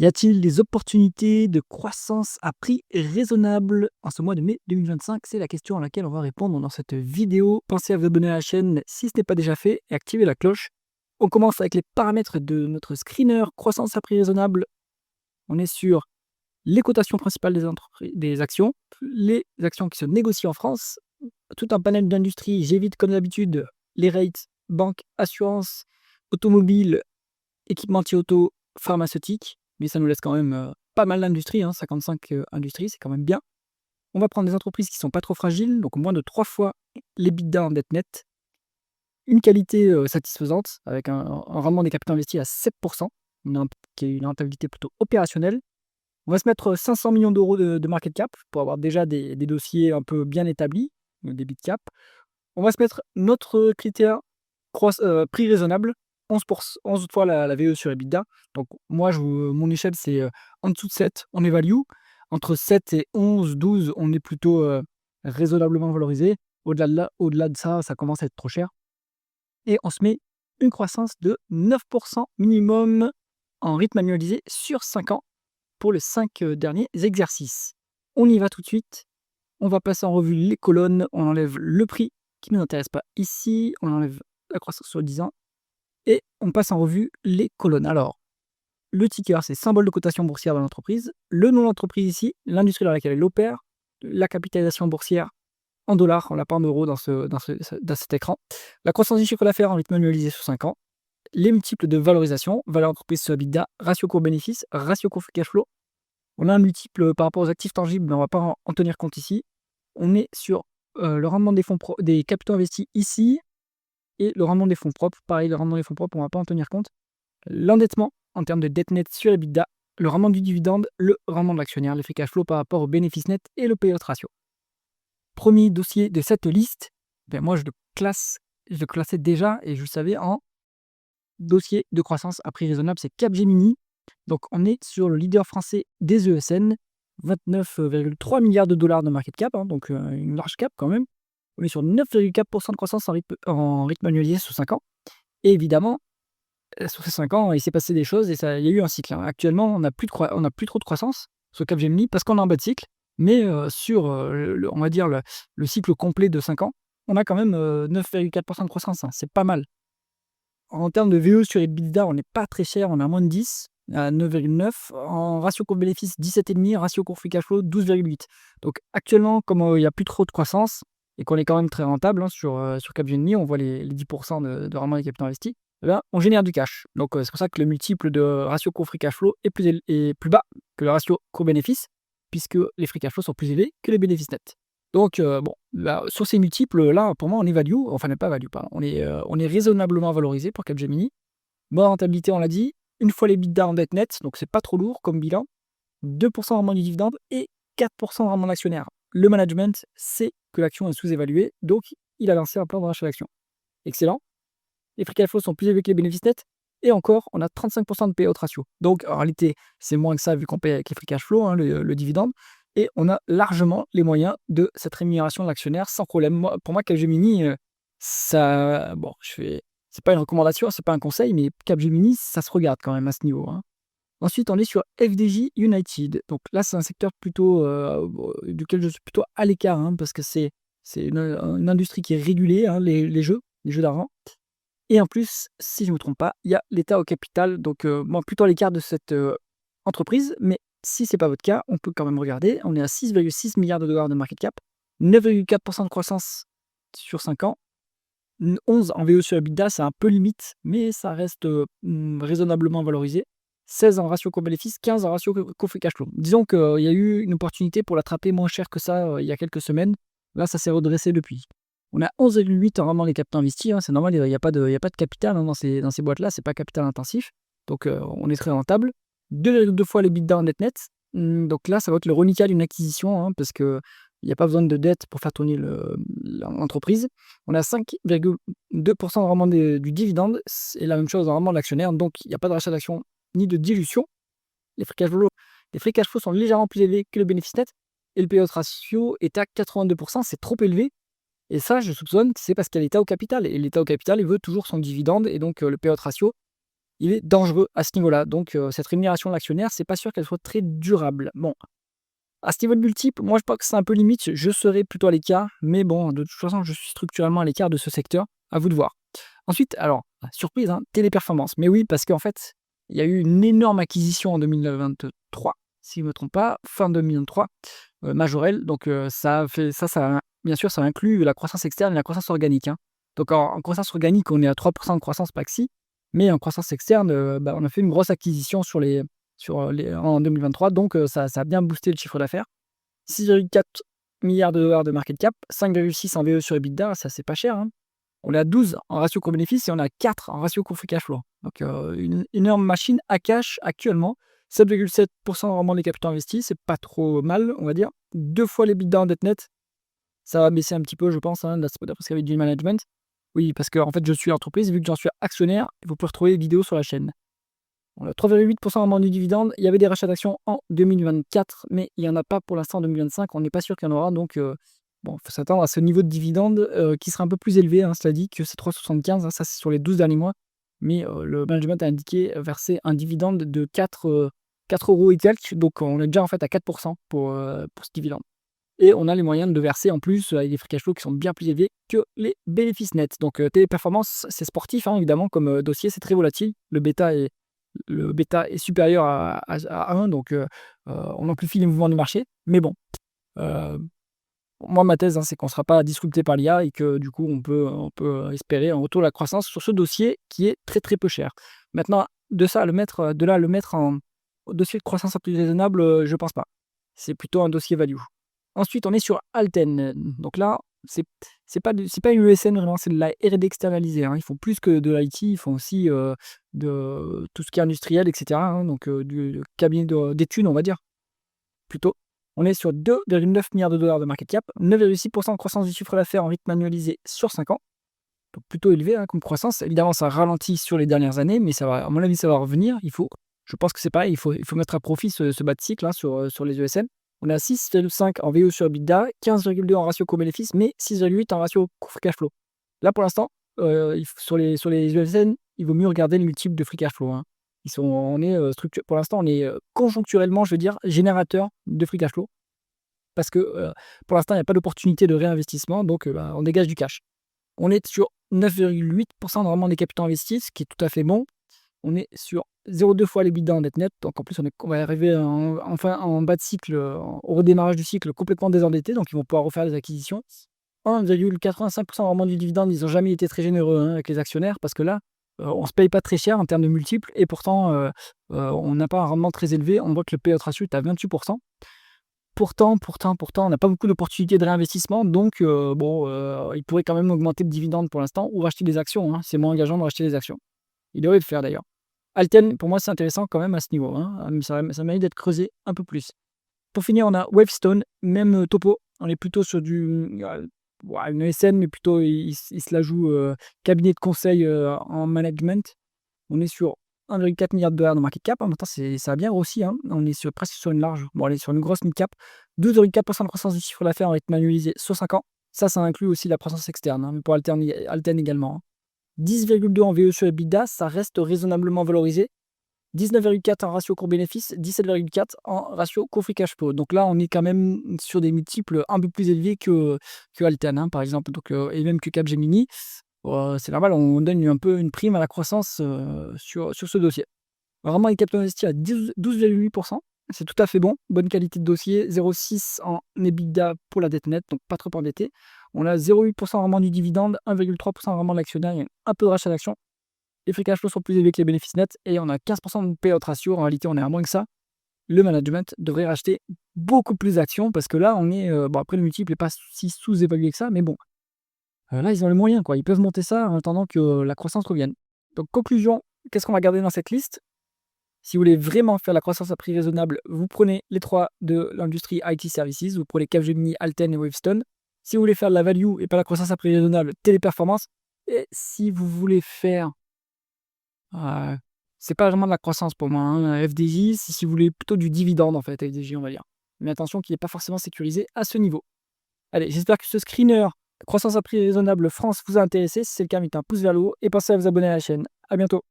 Y a-t-il des opportunités de croissance à prix raisonnable en ce mois de mai 2025? C'est la question à laquelle on va répondre dans cette vidéo. Pensez à vous abonner à la chaîne si ce n'est pas déjà fait et activer la cloche. On commence avec les paramètres de notre screener croissance à prix raisonnable. On est sur les cotations principales des actions, les actions qui se négocient en France, tout un panel d'industries. J'évite comme d'habitude les rates, banque, assurance, automobile, équipementier auto, pharmaceutique, mais ça nous laisse quand même pas mal d'industries, 55 industries, c'est quand même bien. On va prendre des entreprises qui sont pas trop fragiles, donc moins de 3 fois l'EBITDA en dette nette, une qualité satisfaisante, avec un rendement des capitaux investis à 7%, qui est une rentabilité plutôt opérationnelle. On va se mettre 500 millions d'euros de market cap pour avoir déjà des dossiers un peu bien établis, des big cap. On va se mettre notre critère prix raisonnable, 11 fois la VE sur EBITDA. Donc moi, mon échelle, c'est en dessous de 7, on est value. Entre 7 et 11, 12, on est plutôt raisonnablement valorisé. Au-delà de ça, ça commence à être trop cher. Et on se met une croissance de 9% minimum en rythme annualisé sur 5 ans pour les 5 derniers exercices. On y va tout de suite. On va passer en revue les colonnes. On enlève le prix qui ne nous intéresse pas ici. On enlève la croissance sur 10 ans. Et on passe en revue les colonnes. Alors, le ticker, c'est symbole de cotation boursière de l'entreprise. Le nom de l'entreprise ici, l'industrie dans laquelle elle opère, la capitalisation boursière en dollars, on l'a pas en euros dans cet écran. La croissance du chiffre d'affaires en rythme annualisé sur 5 ans. Les multiples de valorisation, valeur d'entreprise sur EBITDA, ratio court-bénéfice, ratio court-free cash flow. On a un multiple par rapport aux actifs tangibles, mais on ne va pas en tenir compte ici. On est sur le rendement des capitaux investis ici et le rendement des fonds propres. Pareil, le rendement des fonds propres, on ne va pas en tenir compte. L'endettement en termes de dette nette sur EBITDA, le rendement du dividende, le rendement de l'actionnaire, le free cash flow par rapport au bénéfice net et le payout ratio. Premier dossier de cette liste, moi je le classais déjà et je le savais en dossier de croissance à prix raisonnable, c'est Capgemini. Donc on est sur le leader français des ESN, 29,3 milliards de dollars de market cap, donc une large cap quand même. On est sur 9,4% de croissance en rythme annualisé sur 5 ans. Et évidemment, sur ces 5 ans, il s'est passé des choses et il y a eu un cycle. Actuellement, on n'a plus trop de croissance sur Capgemini parce qu'on est en bas de cycle. Mais sur, on va dire, le cycle complet de 5 ans, on a quand même 9,4% de croissance. C'est pas mal. En termes de VE sur EBITDA, on n'est pas très cher, on est à moins de 10, à 9,9. En ratio court-bénéfice, 17,5. Ratio court-free cash flow, 12,8. Donc actuellement, comme il n'y a plus trop de croissance et qu'on est quand même très rentable sur Capgemini, on voit les 10% de rendement des capitaux investis, on génère du cash. Donc c'est pour ça que le multiple de ratio court-free cash flow est plus bas que le ratio court-bénéfice, puisque les free cash flow sont plus élevés que les bénéfices nets. Donc sur ces multiples-là, pour moi, on est value, enfin, on n'est pas value, pardon. On est raisonnablement valorisé pour Capgemini. Bonne rentabilité, on l'a dit. Une fois les EBITDA en dette nette, donc c'est pas trop lourd comme bilan. 2% de rendement du dividende et 4% de rendement d'actionnaire. Le management sait que l'action est sous-évaluée, donc il a lancé un plan de rachat d'action. Excellent. Les free cash flow sont plus élevés que les bénéfices nets. Et encore, on a 35% de payout ratio. Donc en réalité, c'est moins que ça vu qu'on paye avec les free cash flow, le dividende. Et on a largement les moyens de cette rémunération de l'actionnaire sans problème. Pour moi, Capgemini, c'est pas une recommandation, c'est pas un conseil, mais Capgemini, ça se regarde quand même à ce niveau. Ensuite, on est sur FDJ United. Donc là, c'est un secteur plutôt duquel je suis plutôt à l'écart, parce que c'est une industrie qui est régulée, les jeux d'argent. Et en plus, si je ne me trompe pas, il y a l'État au capital, donc plutôt à l'écart de cette entreprise, mais si ce n'est pas votre cas, on peut quand même regarder. On est à 6,6 milliards de dollars de market cap, 9,4% de croissance sur 5 ans, 11 en VE sur EBITDA, c'est un peu limite, mais ça reste raisonnablement valorisé. 16 en ratio court-bénéfice, 15 en ratio court-free cash flow. Disons qu'il y a eu une opportunité pour l'attraper moins cher que ça il y a quelques semaines. Là, ça s'est redressé depuis. On a 11,8 en rendement des capitaux investis. C'est normal, il n'y a pas de capital dans ces boîtes-là, c'est pas capital intensif. Donc on est très rentable. 2,2 fois les l'EBITDA en net. Donc là, ça va être le reliquat d'une acquisition, parce qu'il n'y a pas besoin de dette pour faire tourner l'entreprise. On a 5,2% de rendement du dividende, et la même chose en rendement de l'actionnaire. Donc il n'y a pas de rachat d'action ni de dilution. Les free cash flow sont légèrement plus élevés que le bénéfice net. Et le payout ratio est à 82%, c'est trop élevé. Et ça, je soupçonne que c'est parce qu'il y a l'État au capital. Et l'État au capital, il veut toujours son dividende. Et donc, le payout ratio il est dangereux à ce niveau-là. Donc cette rémunération de l'actionnaire, c'est pas sûr qu'elle soit très durable. Bon, à ce niveau de multiple, moi je pense que c'est un peu limite, je serais plutôt à l'écart, mais bon, de toute façon, je suis structurellement à l'écart de ce secteur, à vous de voir. Ensuite, alors, surprise, hein, Téléperformance. Mais oui, parce qu'en fait, il y a eu une énorme acquisition en 2023, si je ne me trompe pas, fin 2023, Majorel. Donc ça fait ça bien sûr, ça inclut la croissance externe et la croissance organique, hein. Donc en croissance organique, on est à 3 de croissance Paxi, mais en croissance externe, on a fait une grosse acquisition en 2023, donc ça a bien boosté le chiffre d'affaires. 6,4 milliards de dollars de market cap, 5,6 en VE sur EBITDA, ça c'est pas cher, hein. On est à 12 en ratio court-bénéfice et on est à 4 en ratio court free cash flow. Donc une énorme machine à cash actuellement. 7,7% de rendement des capitaux investis, c'est pas trop mal, on va dire. 2 fois l'EBITDA en dette nette. Ça va baisser un petit peu, je pense, hein, d'après ce qu'avait dit le management. Oui, parce que en fait, je suis entreprise, vu que j'en suis actionnaire, vous pouvez retrouver les vidéos sur la chaîne. On a 3,8% de rendement du dividende. Il y avait des rachats d'actions en 2024, mais il n'y en a pas pour l'instant en 2025. On n'est pas sûr qu'il y en aura, donc bon, il faut s'attendre à ce niveau de dividende qui sera un peu plus élevé, hein, cela dit, que c'est 3,75, hein, ça c'est sur les 12 derniers mois. Mais le management a indiqué verser un dividende de 4 € et quelques, donc on est déjà en fait à 4% pour ce dividende. Et on a les moyens de verser en plus avec des free cash flow qui sont bien plus élevés que les bénéfices nets. Donc Téléperformance, c'est sportif, hein, évidemment, comme dossier, c'est très volatile. Le bêta est supérieur à 1, donc on amplifie les mouvements du marché. Mais bon, euh, moi, ma thèse, hein, c'est qu'on ne sera pas disrupté par l'IA et que du coup, on peut espérer un retour de la croissance sur ce dossier qui est très très peu cher. Maintenant, de là à le mettre en dossier de croissance un peu plus raisonnable, je pense pas. C'est plutôt un dossier value. Ensuite, on est sur Alten. Donc là, c'est pas une ESN vraiment, c'est de la R&D externalisée, hein. Ils font plus que de l'IT, ils font aussi de tout ce qui est industriel, etc., hein. Donc du cabinet d'études, on va dire, plutôt. On est sur 2,9 milliards de dollars de market cap, 9,6% de croissance du chiffre d'affaires en rythme annualisé sur 5 ans. Donc plutôt élevé, hein, comme croissance. Évidemment, ça ralentit sur les dernières années, mais ça va, à mon avis, ça va revenir. Je pense que c'est pareil, il faut mettre à profit ce bas de cycle, hein, sur les ESN. On est à 6,5 en VE sur EBITDA, 15,2 en ratio co-bénéfice, mais 6,8 en ratio free cash flow. Là, pour l'instant, sur les ESN, il vaut mieux regarder le multiple de free cash flow, hein. Pour l'instant, on est conjoncturellement, je veux dire, générateur de free cash flow. Parce que pour l'instant, il n'y a pas d'opportunité de réinvestissement, donc on dégage du cash. On est sur 9,8% de rendement des capitaux investis, ce qui est tout à fait bon. On est sur 0,2 fois l'EBITDA en dette nette, donc en plus on va arriver enfin en bas de cycle, au redémarrage du cycle complètement désendetté, donc ils vont pouvoir refaire des acquisitions. 1,85% de rendement du dividende, ils n'ont jamais été très généreux, hein, avec les actionnaires, parce que là, on ne se paye pas très cher en termes de multiples, et pourtant on n'a pas un rendement très élevé. On voit que le payout ratio est à 28%. Pourtant, on n'a pas beaucoup d'opportunités de réinvestissement, donc il pourrait quand même augmenter le dividende pour l'instant ou racheter des actions, hein. C'est moins engageant de racheter des actions. Il devrait le faire d'ailleurs. Alten, pour moi, c'est intéressant quand même à ce niveau, hein. Ça mérite d'être creusé un peu plus. Pour finir, on a Wavestone, même topo. On est plutôt sur une ESN, mais plutôt il se la joue cabinet de conseil en management. On est sur 1,4 milliard de dollars de market cap. En même temps, ça a bien grossi, hein. On est presque sur une large. Bon, on est sur une grosse mid cap. 12,4% de croissance du chiffre d'affaires en rythme annualisé sur 5 ans. Ça inclut aussi la croissance externe, hein, mais pour Alten également, hein. 10,2 en VE sur EBITDA, ça reste raisonnablement valorisé. 19,4 en ratio court-bénéfice, 17,4 en ratio court-free cash flow. Donc là, on est quand même sur des multiples un peu plus élevés que Alten, hein, par exemple, donc, et même que Capgemini. C'est normal, on donne un peu une prime à la croissance sur ce dossier. Vraiment, les capitaux investis à 12,8%. C'est tout à fait bon. Bonne qualité de dossier. 0,6 en EBITDA pour la dette nette, donc pas trop endetté. On a 0,8% rendement du dividende, 1,3% rendement de l'actionnaire et un peu de rachat d'actions. Les free cash flows sont plus élevés que les bénéfices nets et on a 15% de payout ratio. En réalité, on est à moins que ça. Le management devrait racheter beaucoup plus d'actions parce que là, on est. Après, le multiple n'est pas si sous-évalué que ça, mais bon. Là, ils ont les moyens, quoi. Ils peuvent monter ça en attendant que la croissance revienne. Donc, conclusion, qu'est-ce qu'on va garder dans cette liste? Si vous voulez vraiment faire la croissance à prix raisonnable, vous prenez les 3 de l'industrie IT Services, vous prenez Capgemini, Alten et Wavestone. Si vous voulez faire de la value et pas la croissance à prix raisonnable, Téléperformance. Et si vous voulez faire... c'est pas vraiment de la croissance pour moi, hein, FDJ, si vous voulez plutôt du dividende, en fait, FDJ, on va dire. Mais attention qu'il n'est pas forcément sécurisé à ce niveau. Allez, j'espère que ce screener croissance à prix raisonnable France vous a intéressé. Si c'est le cas, mettez un pouce vers le haut et pensez à vous abonner à la chaîne. À bientôt.